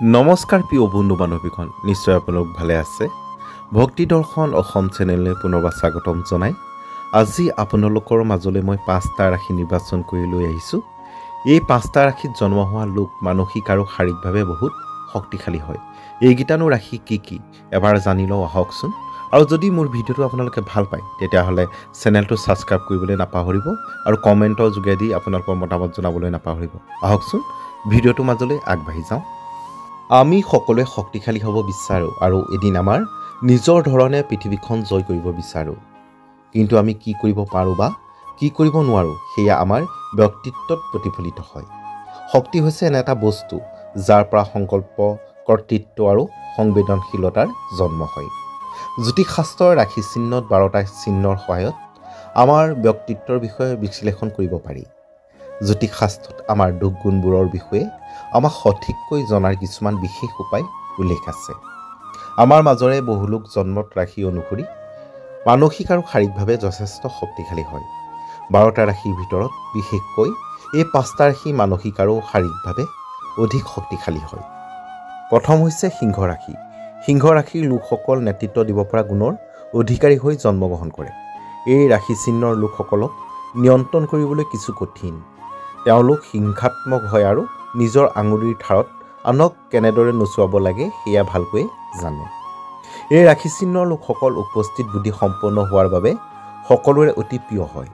নমস্কাৰ প্ৰিয় বন্ধু বান্ধৱীগণ, নিশ্চয় আপোনালোক ভালে আছে। ভক্তি দৰ্শন অসম চেনেললৈ পুনৰবাৰ স্বাগতম জনাই আজি আপোনালোকৰ মাজলৈ মই 5টা ৰাশি নিৰ্বাচন কৰি লৈ আহিছোঁ। এই 5টা ৰাশিত জন্ম হোৱা লোক মানসিক আৰু শাৰীৰিকভাৱে বহুত শক্তিশালী হয়। এইকেইটানো ৰাশি কি এবাৰ জানি লওঁ আহকচোন। আৰু যদি মোৰ ভিডিঅ'টো আপোনালোকে ভাল পায় তেতিয়াহ'লে চেনেলটো ছাবস্ক্ৰাইব কৰিবলৈ নাপাহৰিব আৰু কমেণ্টৰ যোগেদি আপোনালোকৰ মতামত জনাবলৈ নাপাহৰিব। আহকচোন ভিডিঅ'টোৰ মাজলৈ আগবাঢ়ি যাওঁ। আমি সকলোৱে শক্তিশালী হ'ব বিচাৰোঁ আৰু এদিন আমাৰ নিজৰ ধৰণে পৃথিৱীখন জয় কৰিব বিচাৰোঁ। কিন্তু আমি কি কৰিব পাৰোঁ বা কি কৰিব নোৱাৰোঁ সেয়া আমাৰ ব্যক্তিত্বত প্ৰতিফলিত হয়। শক্তি হৈছে এনে এটা বস্তু যাৰ পৰা সংকল্প, কৰ্তৃত্ব আৰু সংবেদনশীলতাৰ জন্ম হয়। জ্যোতিষশাস্ত্ৰৰ ৰাশি চিহ্নত 12টা চিহ্নৰ সহায়ত আমাৰ ব্যক্তিত্বৰ বিষয়ে বিশ্লেষণ কৰিব পাৰি। জ্যোতিষশাস্ত্ৰত আমাৰ দুখ গুণবোৰৰ বিষয়ে আমাক সঠিককৈ জনাৰ কিছুমান বিশেষ উপায় উল্লেখ আছে। আমাৰ মাজৰে বহু লোক জন্মত ৰাশি অনুসৰি মানসিক আৰু শাৰীৰিকভাৱে যথেষ্ট শক্তিশালী হয়। 12টা ৰাশিৰ ভিতৰত বিশেষকৈ এই 5টা ৰাশি মানসিক আৰু শাৰীৰিকভাৱে অধিক শক্তিশালী হয়। প্ৰথম হৈছে সিংহ ৰাশি। সিংহ ৰাশিৰ লোকসকল নেতৃত্ব দিব পৰা গুণৰ অধিকাৰী হৈ জন্মগ্ৰহণ কৰে। এই ৰাশি চিহ্নৰ লোকসকলক নিয়ন্ত্ৰণ কৰিবলৈ কিছু কঠিন। তেওঁলোক হিংসাত্মক হয় আৰু নিজৰ আঙুলিৰ ধাৰত আনক কেনেদৰে নচুৱাব লাগে সেয়া ভালকৈ জানে। এই ৰাশি চিহ্নৰ লোকসকল উপস্থিত বুদ্ধি সম্পন্ন হোৱাৰ বাবে সকলোৰে অতি প্ৰিয় হয়।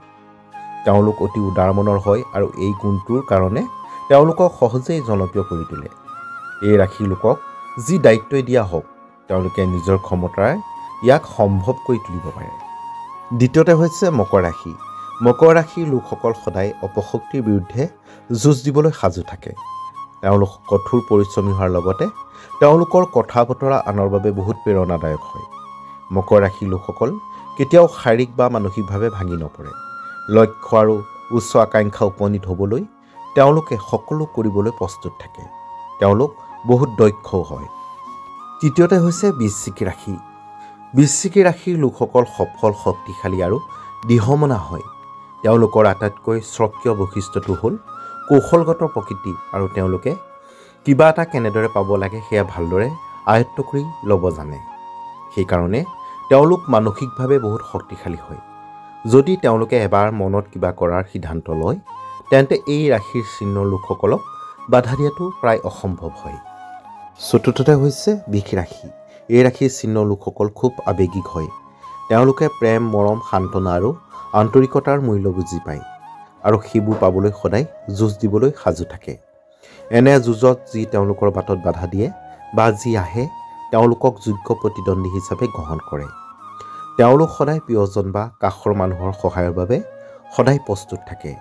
তেওঁলোক অতি উদাৰ মনৰ হয় আৰু এই গুণটোৰ কাৰণে তেওঁলোকক সহজেই জনপ্ৰিয় কৰি তোলে। এই ৰাশিৰ লোকক যি দায়িত্বই দিয়া হওক তেওঁলোকে নিজৰ ক্ষমতাৰে ইয়াক সম্ভৱ কৰি তুলিব পাৰে। দ্বিতীয়তে হৈছে মকৰ ৰাশি। মকৰ ৰাশিৰ লোকসকল সদায় অপশক্তিৰ বিৰুদ্ধে যুঁজ দিবলৈ সাজু থাকে। তেওঁলোক কঠোৰ পৰিশ্ৰমী হোৱাৰ লগতে তেওঁলোকৰ কথা বতৰা আনৰ বাবে বহুত প্ৰেৰণাদায়ক হয়। মকৰ ৰাশিৰ লোকসকল কেতিয়াও শাৰীৰিক বা মানসিকভাৱে ভাঙি নপৰে। লক্ষ্য আৰু উচ্চ আকাংক্ষা উপনীত হ'বলৈ তেওঁলোকে সকলো কৰিবলৈ প্ৰস্তুত থাকে। তেওঁলোক বহুত দক্ষও হয়। তৃতীয়তে হৈছে বৃশ্চিক ৰাশি। বৃশ্চিক ৰাশিৰ লোকসকল সফল, শক্তিশালী আৰু দৃঢ়মনা হয়। তেওঁলোকৰ আটাইতকৈ স্বকীয় বৈশিষ্ট্যটো হ'ল কৌশলগত প্ৰকৃতি আৰু তেওঁলোকে কিবা এটা কেনেদৰে পাব লাগে সেয়া ভালদৰে আয়ত্ব কৰি ল'ব জানে। সেইকাৰণে তেওঁলোক মানসিকভাৱে বহুত শক্তিশালী হয়। যদি তেওঁলোকে এবাৰ মনত কিবা কৰাৰ সিদ্ধান্ত লয় তেন্তে এই ৰাশিৰ চিহ্নৰ লোকসকলক বাধা দিয়াটো প্ৰায় অসম্ভৱ হয়। চতুৰ্থতে হৈছে বৃষ ৰাশি। এই ৰাশিৰ চিহ্নৰ লোকসকল খুব আৱেগিক হয়। তেওঁলোকে প্ৰেম, মৰম, সান্তনা আৰু আন্তৰিকতাৰ মূল্য বুজি পায় আৰু সেইবোৰ পাবলৈ সদায় যুঁজ দিবলৈ সাজু থাকে। এনে যুঁজত যি তেওঁলোকৰ বাটত বাধা দিয়ে বা যি আহে তেওঁলোকক যোগ্য প্ৰতিদ্বন্দ্বী হিচাপে গ্ৰহণ কৰে। তেওঁলোক সদায় প্ৰিয়জন বা কাষৰ মানুহৰ সহায়ৰ বাবে সদায় প্ৰস্তুত থাকে।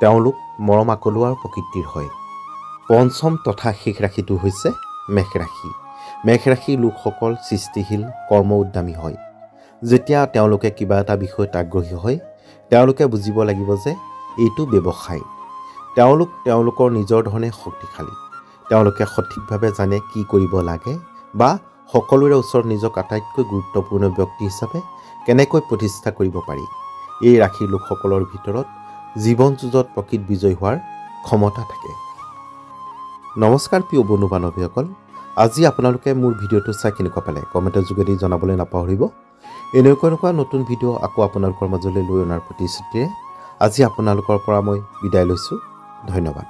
তেওঁলোক মৰম আকলোৱাৰ প্ৰকৃতিৰ হয়। পঞ্চম তথা শেষ ৰাশিটো হৈছে মেষ ৰাশি। মেষ ৰাশিৰ লোকসকল সৃষ্টিশীল, কৰ্ম উদ্যমী হয়। যেতিয়া তেওঁলোকে কিবা এটা বিষয়ত আগ্ৰহী হয় তেওঁলোকে বুজিব লাগিব যে এইটো ব্যৱসায়। তেওঁলোক তেওঁলোকৰ নিজৰ ধৰণে শক্তিশালী। তেওঁলোকে সঠিকভাৱে জানে কি কৰিব লাগে বা সকলোৰে ওচৰত নিজক আটাইতকৈ গুৰুত্বপূৰ্ণ ব্যক্তি হিচাপে কেনেকৈ প্ৰতিষ্ঠা কৰিব পাৰি। এই ৰাশিৰ লোকসকলৰ ভিতৰত জীৱন যুঁজত প্ৰকৃত বিজয় হোৱাৰ ক্ষমতা থাকে। নমস্কাৰ প্ৰিয় বন্ধু বান্ধৱীসকল, আজি আপোনালোকে মোৰ ভিডিঅ'টো চাই কেনেকুৱা পালে কমেণ্টৰ যোগেদি জনাবলৈ নাপাহৰিব। এনেকুৱা নতুন ভিডিঅ' আকৌ আপোনালোকৰ মাজলৈ লৈ অনাৰ প্ৰতিশ্ৰুতিৰে আজি আপোনালোকৰ পৰা মই বিদায় লৈছোঁ। ধন্যবাদ।